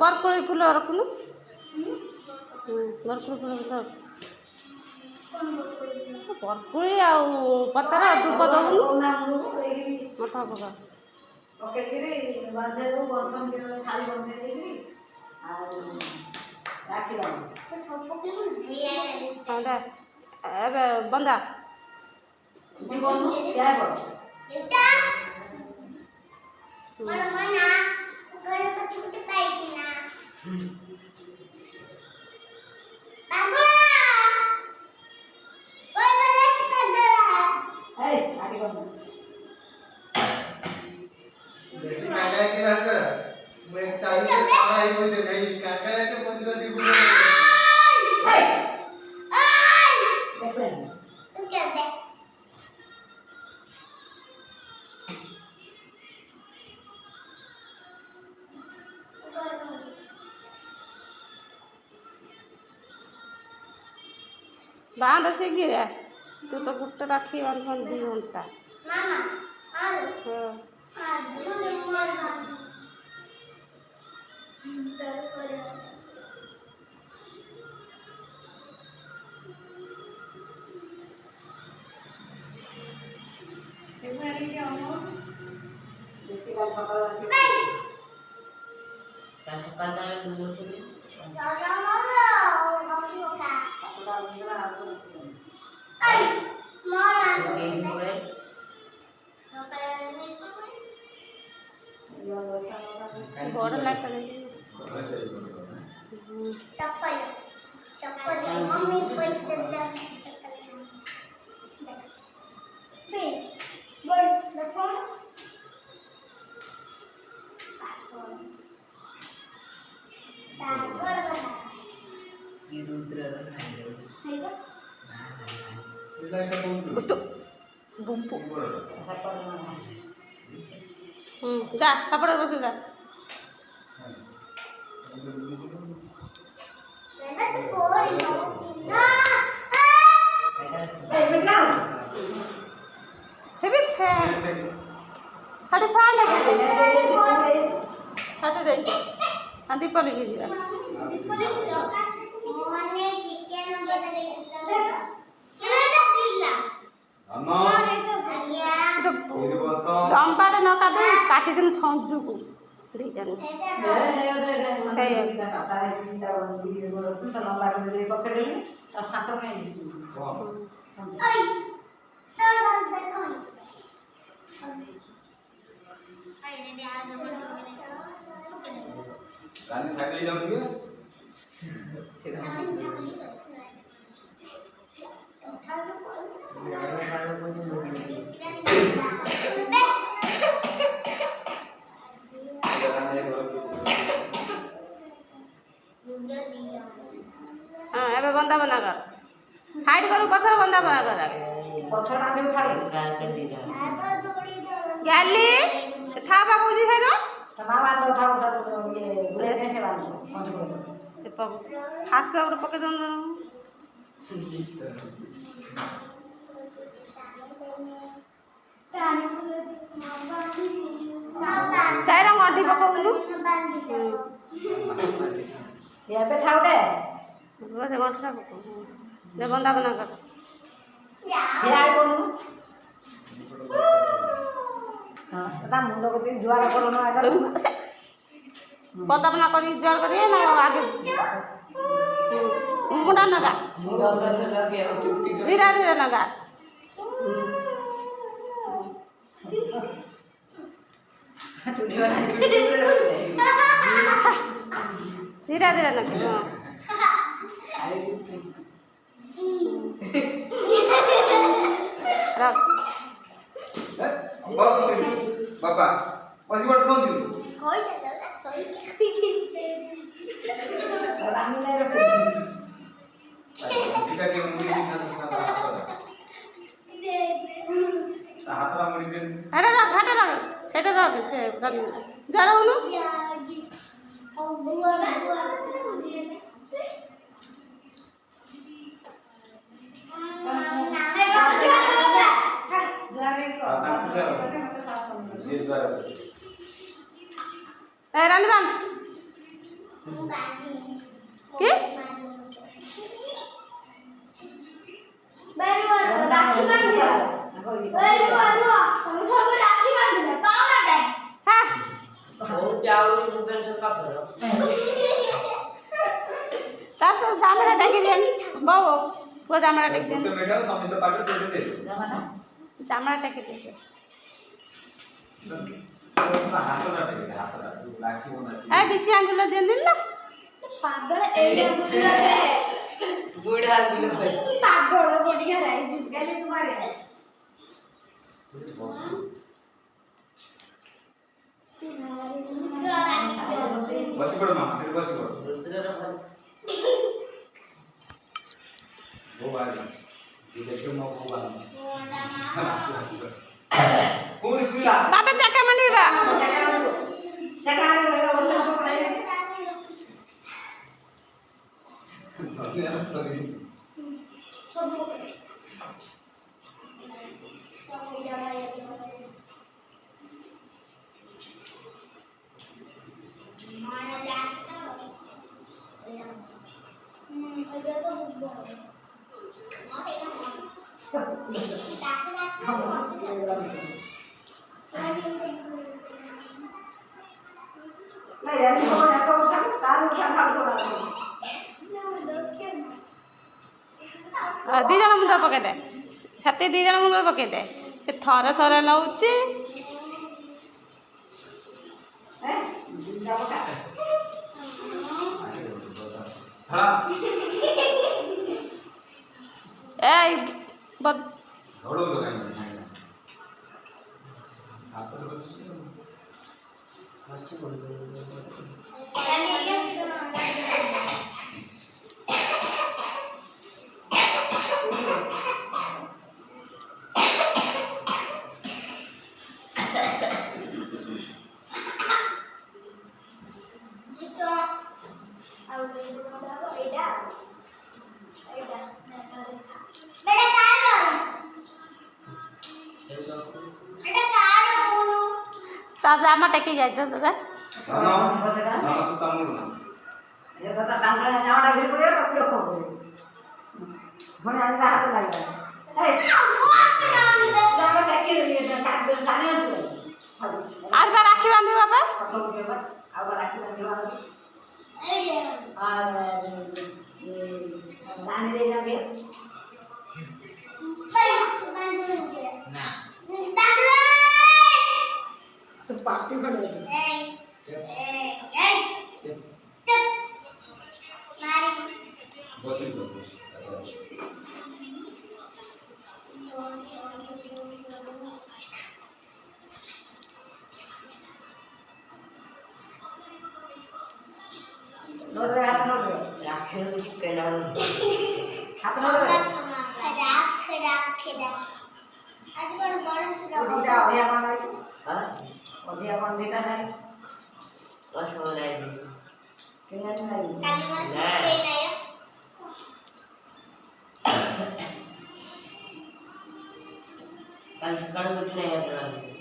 बरकोली फूल रखुनु बरकोली फूल रख बरकोली आउ पतर दुब दउनु मथा पका बंदा बांध से गिरा तू तो गुट्टा रखी 2 घंटा बड़ लाइट चप्पल मम्मी पैसे दे जा कपड़ा बसो जा हटे फैन लगे हटे दे दीपल गिरा लंबाटा न काटे काटी दिन संजू को हाँ एबे बंदा बना कर साइड करू पत्थर बंदा बना कर पत्थर बांधे उठा गैली था बाबू जी है ना तमा बांध उठा ये बुले कैसे बांध ये फास और पके दो साइड अंटी पकाउनु ये पे ठाउ दे बस गंठा पकाउ ले बंदा बना कर ये आइ कोनु हां ता मुंडो को जुआर करनो आगर बंदा बना करी जुआर करी ना आगे मुंडा नगा धीरे धीरे नगा धीरे धीरे नगा रख बाबा पसी बड़ फोन दियो कोई दे दो सोई रानी नहीं रख ठीक है मुड़ी दिन हातरा मुड़ी दिन अरे रख हटे रख सेटा रख से जरा उनु ओ बुआ ए रानी बांध के राखी बांधिला सब राखी बांधिला पावना काय हां तार तो जामड़ा टेक देन बाबू वो जामड़ा टेक देन ଗୋଟେ ମେଢାର ସମିତ ପାଠ ତୋଡି ଦେ जामड़ा टेक दे ହାତଟା ଟିକେ ହାତଟା ଲାଖି ବନା ए बिसी आंगुल देन दिन ना पागल एडा बुला रे बूढ़ा आंगुल पागल बढ़िया राइज गाली तुम्हारे बसी पड़ मामा तेरे बसी पड़ वो वाली ये देखो मो वो वाली पूरी सुला बाबा चक्का मंडीबा दी जण मुंडर पके दे छाती दी जण मुंडर पके दे से थरे थरे लाउची हां ए बद घोड़ो लगाई हाथ पर बसी तब जामा टेकी जाय छ तबे ना सुता मुड़ना ये तो टांगला जावड़ा गिर पड़े तो पूरा खो गए होने आने हाथ लगा ए जावड़ा टेकी ले काट दे जाने दे आर बार राखी बांधी बाबा फोटो के बाद अब राखी बांधे वाला और रानी ले जाबे ना तो पार्टी कर ले बसी पड़ नोरे हाथ नोरे राखे केला हाथ नोरे आज कोण गणेश ओडिया ओडिया कोन नहीं हां ओडिया कोन देता नहीं बस हो रहा है किया नहीं कल सकाळ उठले यार